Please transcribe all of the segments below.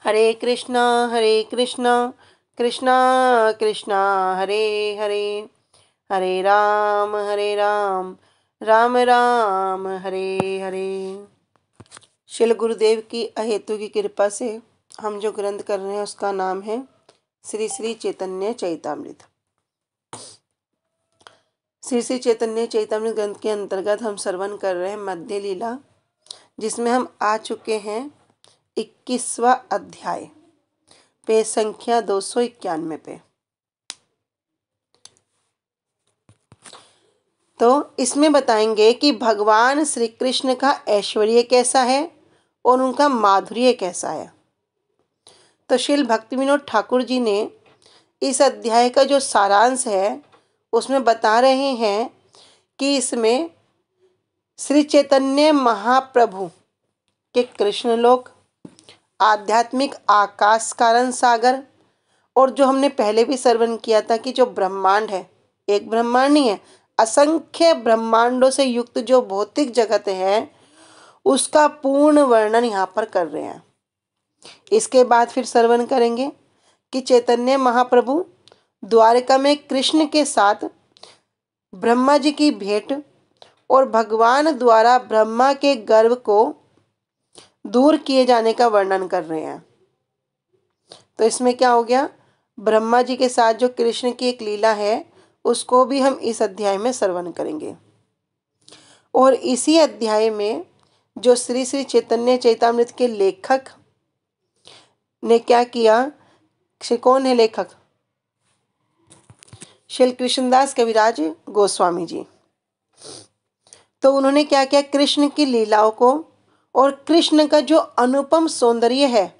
हरे कृष्णा कृष्णा कृष्णा हरे हरे, हरे राम राम राम हरे हरे। श्रील गुरुदेव की अहेतु की कृपा से हम जो ग्रंथ कर रहे हैं उसका नाम है श्री श्री चैतन्य चैतामृत। श्री श्री चैतन्य चैतामृत ग्रंथ के अंतर्गत हम श्रवण कर रहे हैं मध्य लीला, जिसमें हम आ चुके हैं 21वां अध्याय, पेज संख्या 291 पे। तो इसमें बताएंगे कि भगवान श्री कृष्ण का ऐश्वर्य कैसा है और उनका माधुर्य कैसा है। तो श्रील भक्ति विनोद ठाकुर जी ने इस अध्याय का जो सारांश है उसमें बता रहे हैं कि इसमें श्री चैतन्य महाप्रभु के कृष्ण लोक, आध्यात्मिक आकाश कारण सागर, और जो हमने पहले भी श्रवण किया था कि जो ब्रह्मांड है, एक ब्रह्मांड नहीं है, असंख्य ब्रह्मांडों से युक्त जो भौतिक जगत है उसका पूर्ण वर्णन यहाँ पर कर रहे हैं। इसके बाद फिर श्रवण करेंगे कि चैतन्य महाप्रभु द्वारका में कृष्ण के साथ ब्रह्मा जी की भेंट और भगवान द्वारा ब्रह्मा के गर्व को दूर किए जाने का वर्णन कर रहे हैं। तो इसमें क्या हो गया, ब्रह्मा जी के साथ जो कृष्ण की एक लीला है उसको भी हम इस अध्याय में श्रवण करेंगे। और इसी अध्याय में जो श्री श्री चैतन्य चैतामृत के लेखक ने क्या किया, कौन है लेखक, श्री कृष्णदास कविराज गोस्वामी जी। तो उन्होंने क्या किया, कृष्ण की लीलाओं को और कृष्ण का जो अनुपम सौंदर्य है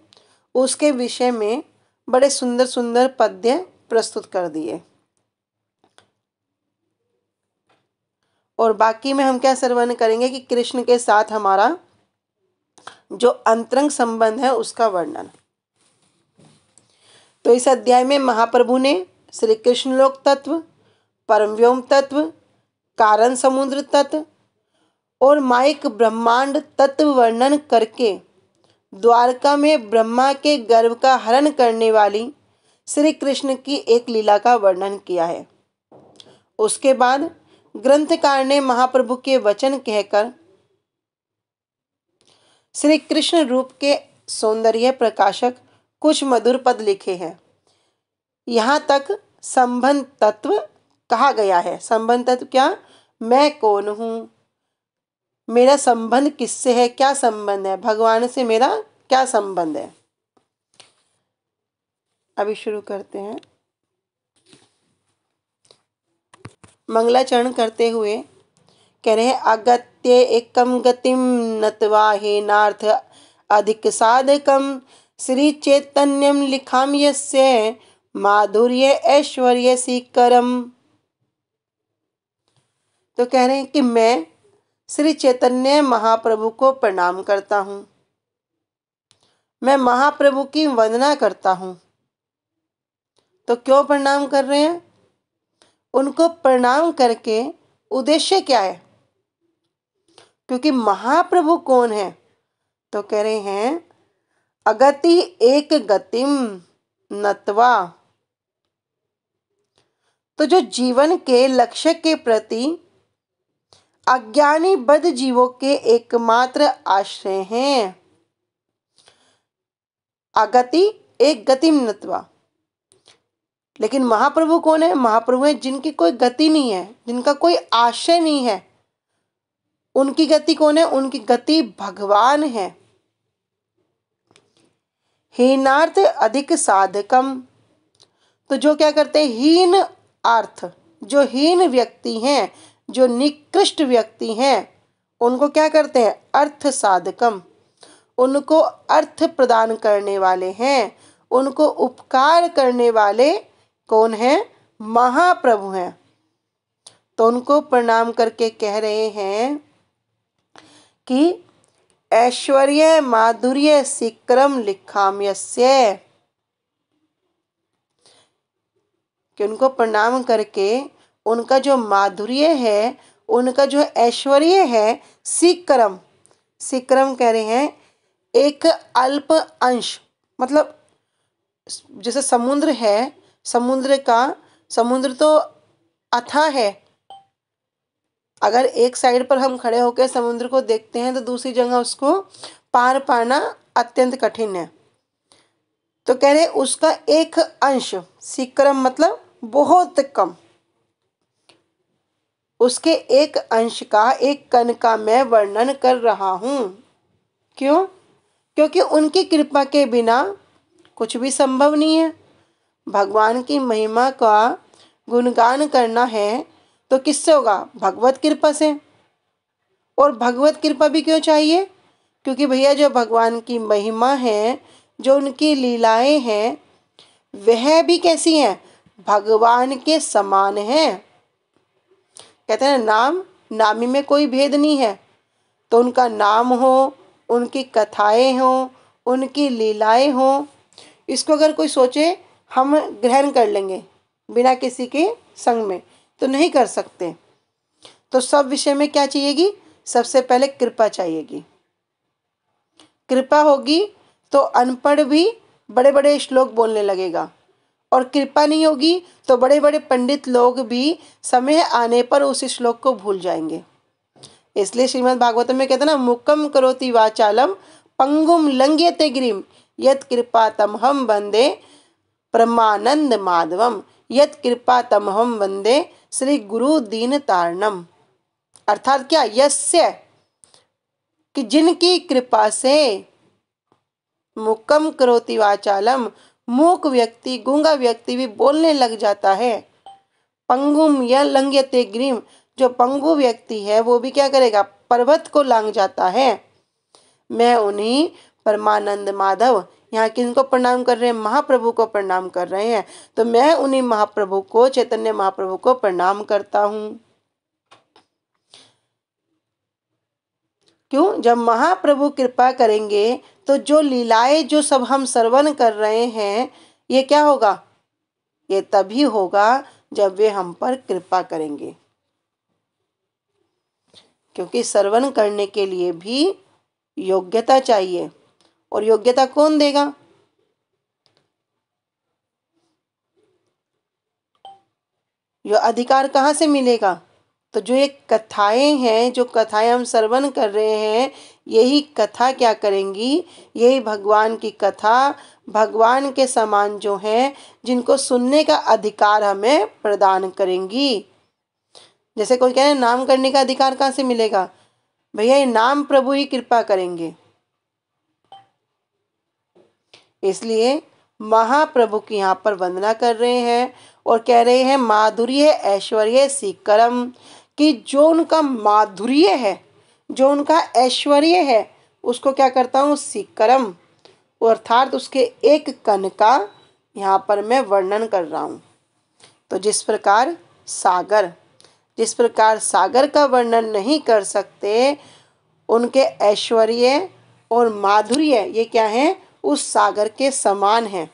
उसके विषय में बड़े सुंदर सुंदर पद्य प्रस्तुत कर दिए। और बाकी में हम क्या श्रवण करेंगे कि कृष्ण के साथ हमारा जो अंतरंग संबंध है उसका वर्णन। तो इस अध्याय में महाप्रभु ने श्री कृष्ण लोक तत्व, परम व्योम तत्व, कारण समुद्र तत्व और माइक ब्रह्मांड तत्व वर्णन करके द्वारका में ब्रह्मा के गर्व का हरण करने वाली श्री कृष्ण की एक लीला का वर्णन किया है। उसके बाद ग्रंथकार ने महाप्रभु के वचन कहकर श्री कृष्ण रूप के सौंदर्य प्रकाशक कुछ मधुर पद लिखे हैं। यहाँ तक संबंध तत्व कहा गया है। संबंध तत्व क्या, मैं कौन हूँ, मेरा संबंध किससे है, क्या संबंध है, भगवान से मेरा क्या संबंध है। अभी शुरू करते हैं। मंगलाचरण करते हुए कह रहे हैं, अगत्य एकम गतिम नत्वा हेनार्थ अधिक साधकम श्री चैतन्यम लिखाम यस्य माधुर्य ऐश्वर्य सीकरम। तो कह रहे हैं कि मैं श्री चैतन्य महाप्रभु को प्रणाम करता हूँ, मैं महाप्रभु की वंदना करता हूँ। तो क्यों प्रणाम कर रहे हैं, उनको प्रणाम करके उद्देश्य क्या है, क्योंकि महाप्रभु कौन है। तो कह रहे हैं अगति एक गतिम नत्वा, तो जो जीवन के लक्ष्य के प्रति अज्ञानी बद्ध जीवों के एकमात्र आश्रय हैं। अगति एक गतिम नत्वा, लेकिन महाप्रभु कौन है, महाप्रभु है जिनकी कोई गति नहीं है, जिनका कोई आश्रय नहीं है। उनकी गति कौन है, उनकी गति भगवान है। हीनार्थ अधिक साधकम, तो जो क्या करते हैं, हीन अर्थ, जो हीन व्यक्ति हैं, जो निकृष्ट व्यक्ति हैं, उनको क्या करते हैं, अर्थ साधकम, उनको अर्थ प्रदान करने वाले हैं, उनको उपकार करने वाले कौन है, महाप्रभु हैं। तो उनको प्रणाम करके कह रहे हैं कि ऐश्वर्य माधुर्य सीक्रम लिखाम्यस्य, कि उनको प्रणाम करके उनका जो माधुर्य है, उनका जो ऐश्वर्य है, सीक्रम, सीक्रम कह रहे हैं एक अल्प अंश, मतलब जैसे समुद्र है, समुद्र तो अथाह है। अगर एक साइड पर हम खड़े होकर समुद्र को देखते हैं तो दूसरी जगह उसको पार पाना अत्यंत कठिन है। तो कह रहे उसका एक अंश, सीकरम मतलब बहुत कम, उसके एक अंश का, एक कण का मैं वर्णन कर रहा हूं। क्यों? क्योंकि उनकी कृपा के बिना कुछ भी संभव नहीं है। भगवान की महिमा का गुणगान करना है तो किससे होगा? भगवत कृपा से। और भगवत कृपा भी क्यों चाहिए? क्योंकि भैया जो भगवान की महिमा है, जो उनकी लीलाएं हैं, वह भी कैसी हैं? भगवान के समान हैं। कहते हैं नाम नामी में कोई भेद नहीं है। तो उनका नाम हो, उनकी कथाएं हो, उनकी लीलाएं हो, इसको अगर कोई सोचे हम ग्रहण कर लेंगे बिना किसी के संग में, तो नहीं कर सकते। तो सब विषय में क्या चाहिएगी? सबसे पहले कृपा चाहिएगी। कृपा होगी तो अनपढ़ भी बड़े बड़े श्लोक बोलने लगेगा, और कृपा नहीं होगी तो बड़े बड़े पंडित लोग भी समय आने पर उस श्लोक को भूल जाएंगे। इसलिए श्रीमद् भागवतम में कहते हैं ना, मुक्कम करोति वाचालम पंगुम लंघयते गिरिम यत् कृपा तमहम वंदे परमानंद माधवम यत् कृपा तमहम वंदे श्री गुरु दीन तारणम। अर्थात क्या? यस्य, कि जिनकी कृपा से, मुक्कम करोति वाचालम, मूक व्यक्ति, गूंगा व्यक्ति भी बोलने लग जाता है। पंगुम या लंघयते गिरिम, जो पंगु व्यक्ति है वो भी क्या करेगा? पर्वत को लांघ जाता है। मैं उन्हीं परमानंद माधव, यहाँ किनको प्रणाम कर रहे हैं? महाप्रभु को प्रणाम कर रहे हैं। तो मैं उन्हीं महाप्रभु को, चैतन्य महाप्रभु को प्रणाम करता हूँ। क्यों? जब महाप्रभु कृपा करेंगे तो जो लीलाएं जो सब हम श्रवण कर रहे हैं, ये क्या होगा? ये तभी होगा जब वे हम पर कृपा करेंगे। क्योंकि श्रवण करने के लिए भी योग्यता चाहिए, और योग्यता कौन देगा? यो अधिकार कहाँ से मिलेगा? तो जो ये कथाएं हैं, जो कथाएं हम श्रवण कर रहे हैं, यही कथा क्या करेंगी? यही भगवान की कथा, भगवान के समान जो हैं, जिनको सुनने का अधिकार हमें प्रदान करेंगी। जैसे कोई कह रहे नाम करने का अधिकार कहाँ से मिलेगा? भैया ये नाम प्रभु ही कृपा करेंगे। इसलिए महाप्रभु की यहाँ पर वंदना कर रहे हैं और कह रहे हैं माधुर्य ऐश्वर्य सीकरम, कि जो उनका माधुर्य है, जो उनका ऐश्वर्य है, उसको क्या करता हूँ? सीकरम, अर्थात उसके एक कण का यहाँ पर मैं वर्णन कर रहा हूँ। तो जिस प्रकार सागर का वर्णन नहीं कर सकते, उनके ऐश्वर्य और माधुर्य ये क्या है? उस सागर के समान है।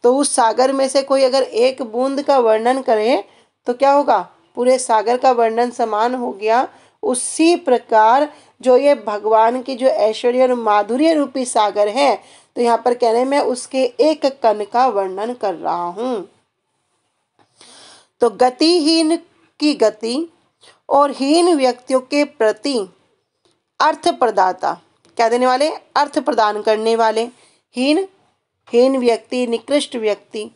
तो उस सागर में से कोई अगर एक बूंद का वर्णन करे तो क्या होगा? पूरे सागर का वर्णन समान हो गया। उसी प्रकार जो ये भगवान की जो ऐश्वर्य और माधुर्य रूपी सागर है, तो यहाँ पर कहने में उसके एक कण का वर्णन कर रहा हूं। तो गतिहीन की गति और हीन व्यक्तियों के प्रति अर्थ प्रदाता, क्या देने वाले? अर्थ प्रदान करने वाले। हीन व्यक्ति, निकृष्ट व्यक्ति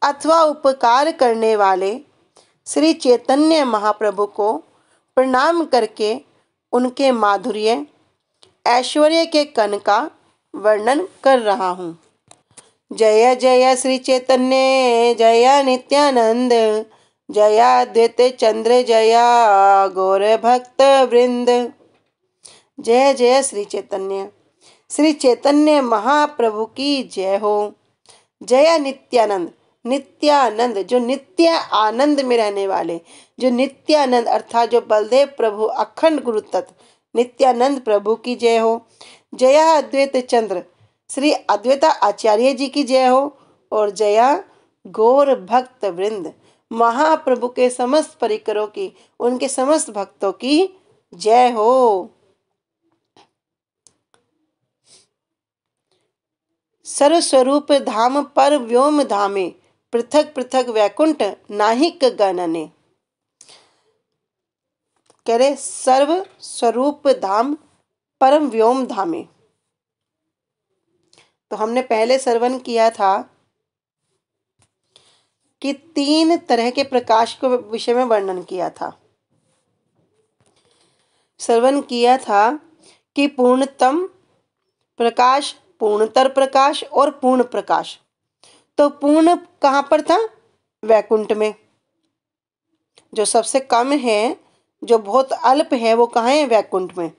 अथवा उपकार करने वाले श्री चैतन्य महाप्रभु को प्रणाम करके उनके माधुर्य ऐश्वर्य के कण का वर्णन कर रहा हूँ। जय जय श्री चैतन्य जय नित्यानंद, जया द्वैत चंद्र जया गौर भक्त वृंद। जय जय श्री चैतन्य महाप्रभु की जय हो। जय नित्यानंद, नित्यानंद जो नित्य आनंद में रहने वाले, जो नित्यानंद अर्थात जो बलदेव प्रभु अखंड गुरु तत्व नित्यानंद प्रभु की जय हो। जया अद्वैत चंद्र श्री अद्वैता आचार्य जी की जय हो। और जया गौर भक्त वृंद महाप्रभु के समस्त परिकरों की, उनके समस्त भक्तों की जय हो। सर्वस्वरूप धाम पर व्योम धामे, पृथक पृथक वैकुंठ नाहिक गणने। कह रहे सर्व स्वरूप धाम परम व्योम धामे। तो हमने पहले श्रवण किया था कि 3 तरह के प्रकाश के विषय में वर्णन किया था। श्रवण किया था कि पूर्णतम प्रकाश, पूर्णतर प्रकाश और पूर्ण प्रकाश। तो पूर्ण कहाँ पर था? वैकुंठ में। जो सबसे कम है, जो बहुत अल्प है, वो कहाँ है? वैकुंठ में।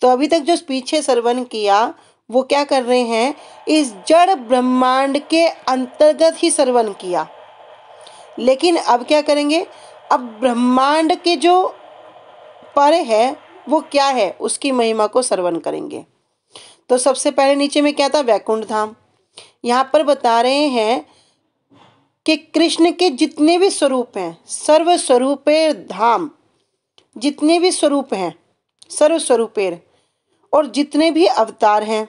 तो अभी तक जो पीछे श्रवण किया वो क्या कर रहे हैं? इस जड़ ब्रह्मांड के अंतर्गत ही श्रवण किया। लेकिन अब क्या करेंगे? अब ब्रह्मांड के जो पर है वो क्या है, उसकी महिमा को श्रवण करेंगे। तो सबसे पहले नीचे में क्या था? वैकुंठ धाम। यहाँ पर बता रहे हैं कि कृष्ण के जितने भी स्वरूप हैं, सर्व स्वरूपे धाम, जितने भी स्वरूप हैं सर्व स्वरूपेर, और जितने भी अवतार हैं,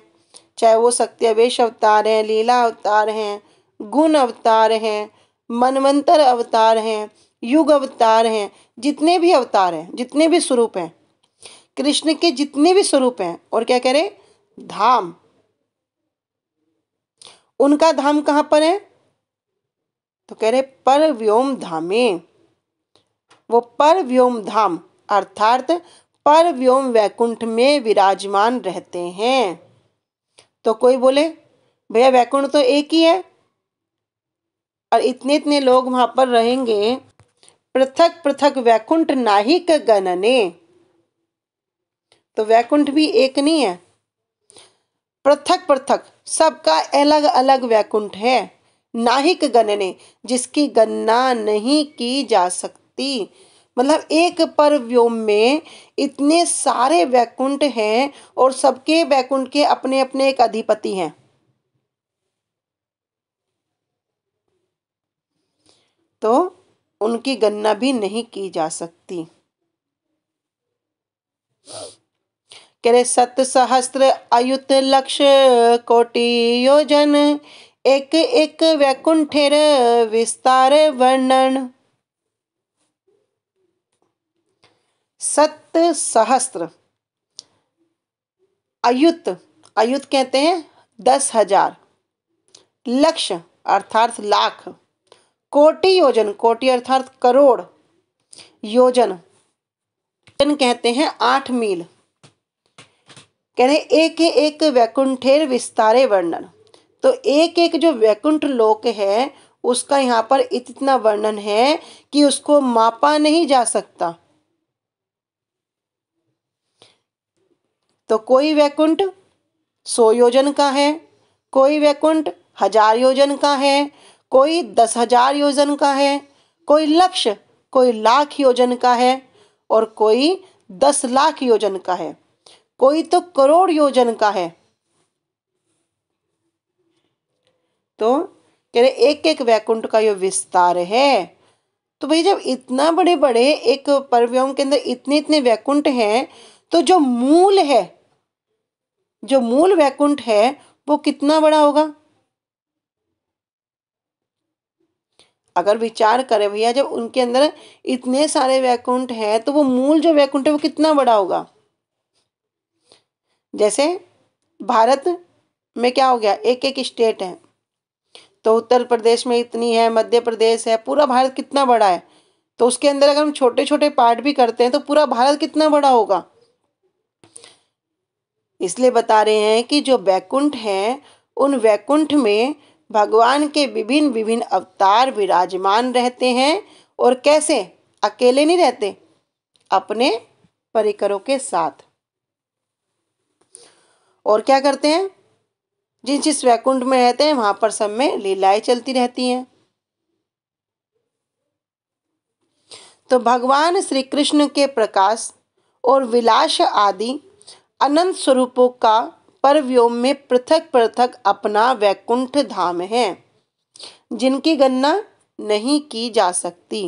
चाहे वो सत्यावेश अवतार हैं, लीला अवतार हैं, गुण अवतार हैं, मनवंतर अवतार हैं, युग अवतार हैं, जितने भी अवतार हैं, जितने भी स्वरूप हैं, कृष्ण के जितने भी स्वरूप हैं, और क्या कह रहे? धाम। उनका धाम कहां पर है? तो कह रहे पर व्योम धामे। वो पर व्योम धाम अर्थात पर व्योम वैकुंठ में विराजमान रहते हैं। तो कोई बोले भैया वैकुंठ तो एक ही है और इतने इतने लोग वहां पर रहेंगे, पृथक पृथक वैकुंठ नाहिक गणने। तो वैकुंठ भी एक नहीं है, पृथक पृथक सबका अलग अलग वैकुंठ है। नाहिक गणने, जिसकी गणना नहीं की जा सकती। मतलब एक पर व्योम में इतने सारे वैकुंठ हैं और सबके वैकुंठ के अपने अपने एक अधिपति हैं। तो उनकी गणना भी नहीं की जा सकती। कह रहे 7 सहस्त्र अयुत लक्ष कोटि योजन, एक एक वैकुंठेर विस्तार वर्णन। 7 सहस्त्र अयुत, अयुत कहते हैं 10,000, लक्ष अर्थात लाख, कोटि योजन, कोटि अर्थात करोड़, योजन, योजन कहते हैं 8 मील। कह रहे एक एक वैकुंठेर विस्तारे वर्णन। तो एक एक जो वैकुंठ लोक है उसका यहाँ पर इतना वर्णन है कि उसको मापा नहीं जा सकता। तो कोई वैकुंठ 100 योजन का है, कोई वैकुंठ 1000 योजन का है, कोई 10,000 योजन का है, कोई लक्ष, कोई लाख योजन का है, और कोई 10 लाख योजन का है, कोई तो करोड़ योजन का है। तो कह रहे एक एक वैकुंठ का यो विस्तार है। तो भाई जब इतना बड़े बड़े एक परव्योम के अंदर इतने इतने वैकुंठ हैं, तो जो मूल है, जो मूल वैकुंठ है वो कितना बड़ा होगा? अगर विचार करें भैया, जब उनके अंदर इतने सारे वैकुंठ हैं तो वो मूल जो वैकुंठ है वो कितना बड़ा होगा? जैसे भारत में क्या हो गया, एक एक स्टेट है, तो उत्तर प्रदेश में इतनी है, मध्य प्रदेश है, पूरा भारत कितना बड़ा है। तो उसके अंदर अगर हम छोटे छोटे पार्ट भी करते हैं तो पूरा भारत कितना बड़ा होगा। इसलिए बता रहे हैं कि जो वैकुंठ हैं उन वैकुंठ में भगवान के विभिन्न विभिन्न अवतार विराजमान रहते हैं। और कैसे? अकेले नहीं रहते, अपने परिकरों के साथ। और क्या करते हैं? जिस जिस वैकुंठ में रहते हैं वहां पर सब में लीलाएं चलती रहती हैं। तो भगवान श्री कृष्ण के प्रकाश और विलास आदि अनंत स्वरूपों का परव्योम में पृथक पृथक अपना वैकुंठ धाम है, जिनकी गणना नहीं की जा सकती।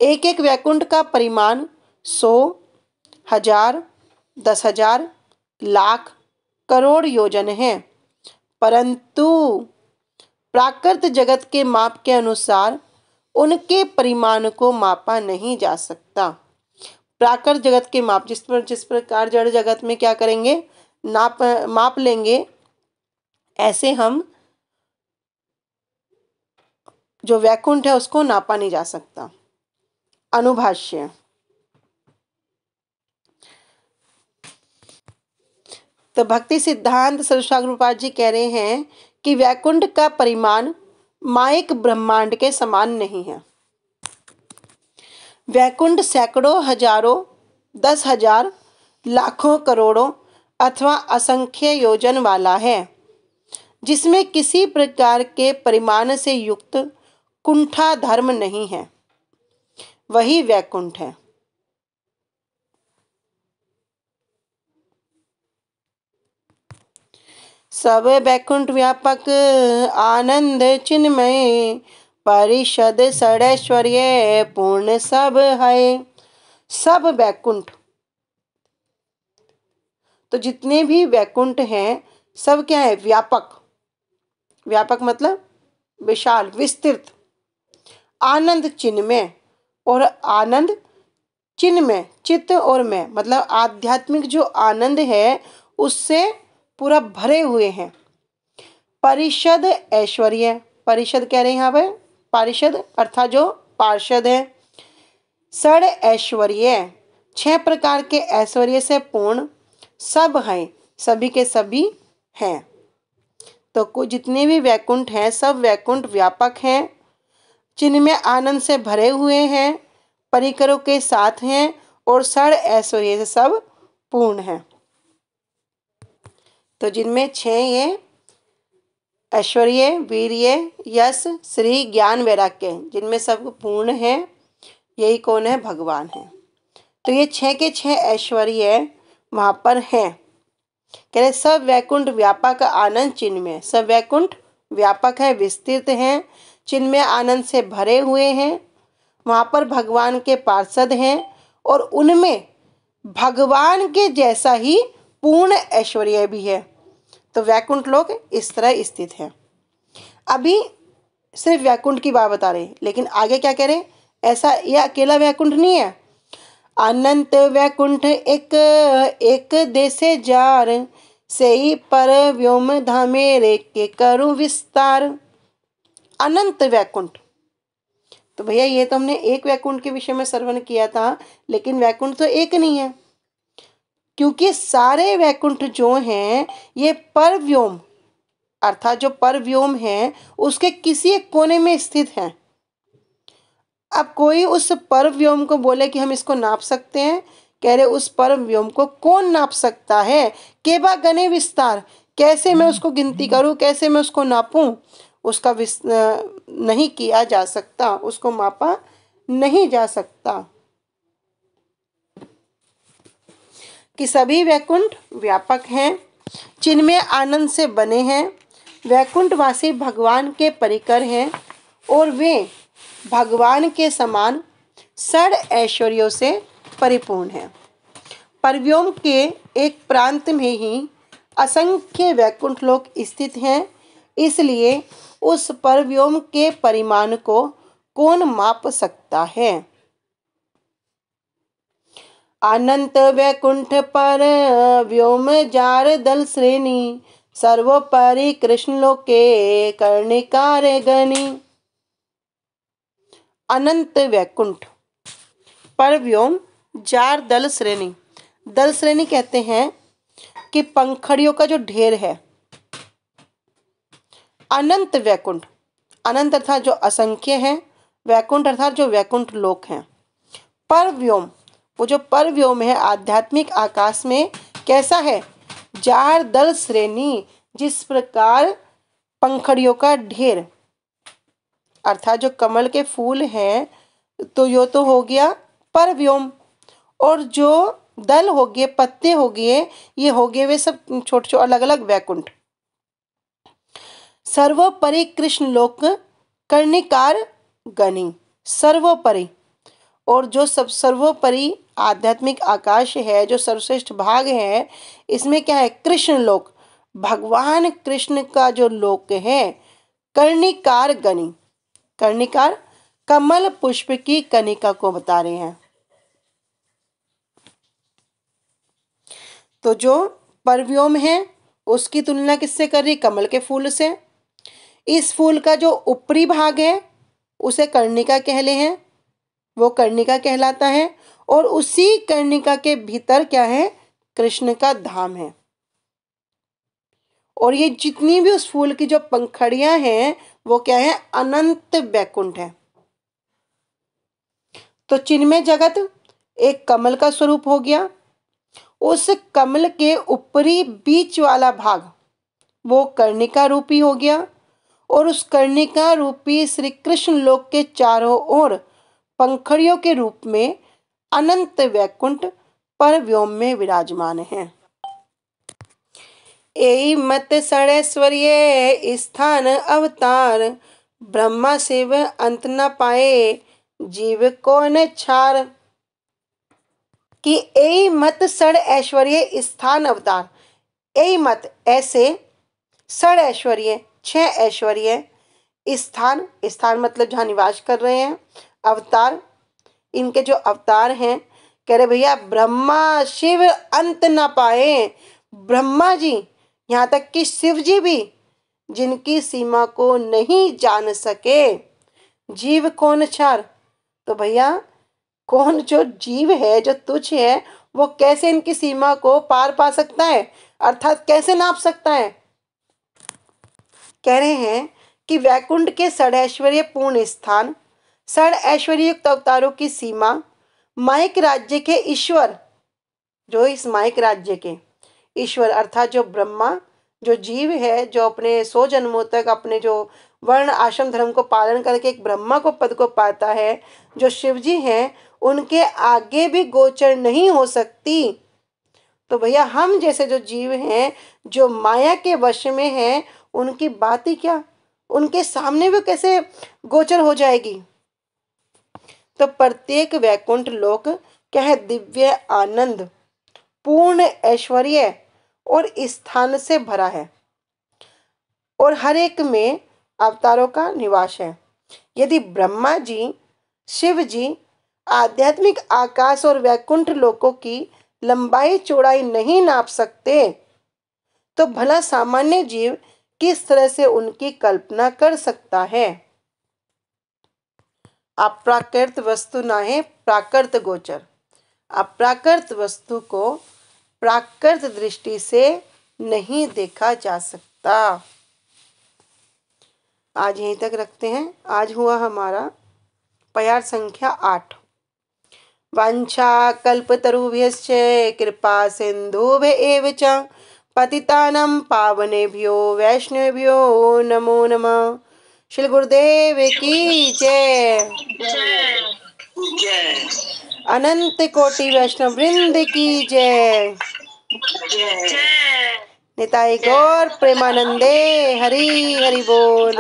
एक एक वैकुंठ का परिमाण 100, 1000, 10,000, लाख, करोड़ योजन है, परंतु प्राकृत जगत के माप के अनुसार उनके परिमाण को मापा नहीं जा सकता। प्राकृत जगत के माप जिस प्रकार जड़ जगत में क्या करेंगे, माप लेंगे, ऐसे हम जो वैकुंठ है उसको नापा नहीं जा सकता। अनुभाष्य। तो भक्ति सिद्धांत सरस्वती रूपाल जी कह रहे हैं कि वैकुंठ का परिमाण माइक ब्रह्मांड के समान नहीं है। वैकुंठ सैकड़ों, हजारों, 10,000, लाखों, करोड़ों अथवा असंख्य योजन वाला है, जिसमें किसी प्रकार के परिमाण से युक्त कुंठा धर्म नहीं है, वही वैकुंठ है। सब वैकुंठ व्यापक आनंद चिन्मय, परिषद षडैश्वर्य पूर्ण सब है। सब वैकुंठ, तो जितने भी वैकुंठ हैं सब क्या है, व्यापक। व्यापक मतलब विशाल, विस्तृत। आनंद चिन्मय, और आनंद चिन्मय, चित्त और में मतलब आध्यात्मिक जो आनंद है उससे पूरा भरे हुए हैं। परिषद ऐश्वर्य, परिषद कह रहे हैं यहाँ पे, पारिषद अर्थात जो पार्षद है। षड ऐश्वर्य, 6 प्रकार के ऐश्वर्य से पूर्ण सब हैं, सभी के सभी हैं। तो जितने भी वैकुंठ हैं सब वैकुंठ व्यापक हैं, जिनमें आनंद से भरे हुए हैं, परिकरों के साथ हैं और षड ऐश्वर्य से सब पूर्ण हैं। तो जिनमें 6 ये ऐश्वर्य, वीर्य, यश, श्री, ज्ञान, वैराग्य, जिनमें सब पूर्ण है, यही कौन है, भगवान है। तो ये 6 के 6 ऐश्वर्य वहां पर हैं। कह रहे सब वैकुंठ व्यापक आनंद चिन्मय, सब वैकुंठ व्यापक है, विस्तृत हैं, चिन्मय आनंद से भरे हुए हैं। वहां पर भगवान के पार्षद हैं और उनमें भगवान के जैसा ही पूर्ण ऐश्वर्य भी है। तो वैकुंठ लोक इस तरह स्थित है। अभी सिर्फ वैकुंठ की बात बता रहे, लेकिन आगे क्या कह रहे, ऐसा यह अकेला वैकुंठ नहीं है। अनंत वैकुंठ एक एक देशे जार, से ही पर व्योम धामेरे के करूं विस्तार। अनंत वैकुंठ, तो भैया ये तो हमने एक वैकुंठ के विषय में श्रवण किया था, लेकिन वैकुंठ तो एक नहीं है, क्योंकि सारे वैकुंठ जो हैं ये परव्योम अर्थात जो परव्योम है उसके किसी एक कोने में स्थित हैं। अब कोई उस परव्योम को बोले कि हम इसको नाप सकते हैं, कह रहे उस परव्योम को कौन नाप सकता है, केबा गने विस्तार, कैसे मैं उसको गिनती करूं, कैसे मैं उसको नापूं, उसका नहीं किया जा सकता, उसको मापा नहीं जा सकता। कि सभी वैकुंठ व्यापक हैं, जिनमें आनंद से बने हैं, वैकुंठवासी भगवान के परिकर हैं और वे भगवान के समान षड ऐश्वर्यों से परिपूर्ण हैं। परव्योम के एक प्रांत में ही असंख्य वैकुंठ लोक स्थित हैं, इसलिए उस परव्योम के परिमाण को कौन माप सकता है। अनंत वैकुंठ पर व्योम जार दल श्रेणी, सर्वोपरि कृष्ण लोके कर्णिकार गणी। अनंत वैकुंठ पर व्योम जार दल श्रेणी, दल श्रेणी कहते हैं कि पंखड़ियों का जो ढेर है। अनंत वैकुंठ, अनंत अर्थात जो असंख्य है, वैकुंठ अर्थात जो वैकुंठ लोक हैं। पर व्योम, वो जो पर व्योम है आध्यात्मिक आकाश में कैसा है, जार दल श्रेणी, जिस प्रकार पंखड़ियों का ढेर अर्थात जो कमल के फूल हैं, तो यो तो हो गया पर व्योम, और जो दल हो गए, पत्ते हो गए, ये हो गए वे सब छोटे छोटे अलग अलग वैकुंठ। सर्वोपरि कृष्ण लोक कर्णिकार गणी, सर्वोपरि, और जो सब सर्वोपरि आध्यात्मिक आकाश है, जो सर्वश्रेष्ठ भाग है, इसमें क्या है, कृष्ण लोक, भगवान कृष्ण का जो लोक है कर्णिकार गनी, कर्णिकार कमल पुष्प की कनिका को बता रहे हैं। तो जो परव्योम है उसकी तुलना किससे कर रही? कमल के फूल से। इस फूल का जो ऊपरी भाग है उसे कर्णिका कह ले हैं, वो कर्णिका कहलाता है। और उसी कर्णिका के भीतर क्या है? कृष्ण का धाम है। और ये जितनी भी उस फूल की जो पंखड़ियां हैं वो क्या है? अनंत वैकुंठ है। तो चिन्मय जगत एक कमल का स्वरूप हो गया। उस कमल के ऊपरी बीच वाला भाग वो कर्णिका रूपी हो गया। और उस कर्णिका रूपी श्री कृष्ण लोक के चारों ओर पंखड़ियों के रूप में अनंत वैकुंठ पर व्योम में विराजमान है। एई मत षड़ैश्वर्य स्थान अवतार, ब्रह्मा शिव अंत न पाए जीव को न छार। कि एई मत षड़ ऐश्वर्य स्थान अवतार, एई मत ऐसे, षड़ ऐश्वर्य छह ऐश्वर्य, स्थान स्थान मतलब जहाँ निवास कर रहे हैं, अवतार इनके जो अवतार हैं, कह रहे भैया ब्रह्मा शिव अंत ना पाए। ब्रह्मा जी यहाँ तक कि शिव जी भी जिनकी सीमा को नहीं जान सके। जीव कौन छार? तो भैया कौन जो जीव है जो तुच्छ है वो कैसे इनकी सीमा को पार पा सकता है, अर्थात कैसे नाप सकता है? कह रहे हैं कि वैकुंठ के षडैश्वर्य पूर्ण स्थान, षड ऐश्वर्य युक्त अवतारों की सीमा, माइक राज्य के ईश्वर, जो इस माइक राज्य के ईश्वर अर्थात जो ब्रह्मा, जो जीव है जो अपने 100 जन्मों तक अपने जो वर्ण आश्रम धर्म को पालन करके एक ब्रह्मा को पद को पाता है, जो शिव जी हैं उनके आगे भी गोचर नहीं हो सकती। तो भैया हम जैसे जो जीव हैं जो माया के वश में हैं उनकी बात ही क्या, उनके सामने भी कैसे गोचर हो जाएगी? तो प्रत्येक वैकुंठ लोक क्या है? दिव्य आनंद, पूर्ण ऐश्वर्य और स्थान से भरा है और हर एक में अवतारों का निवास है। यदि ब्रह्मा जी, शिव जी आध्यात्मिक आकाश और वैकुंठ लोकों की लंबाई चौड़ाई नहीं नाप सकते तो भला सामान्य जीव किस तरह से उनकी कल्पना कर सकता है? अप्राकृत वस्तु ना है प्राकृत गोचर। अप्राकृत वस्तु को प्राकृत दृष्टि से नहीं देखा जा सकता। आज यहीं तक रखते हैं। आज हुआ हमारा पयार संख्या 8। वांछा कल्पतरुभ्यश्च कृपा सिंधुभ्य एव च पतितानां पावनेभ्यो वैष्णवेभ्यो नमो नमः। श्री गुरुदेव की जय। अनंत कोटि वैष्णव वृंद की जय। निताई गौर प्रेमानंदे। हरि हरि बोल।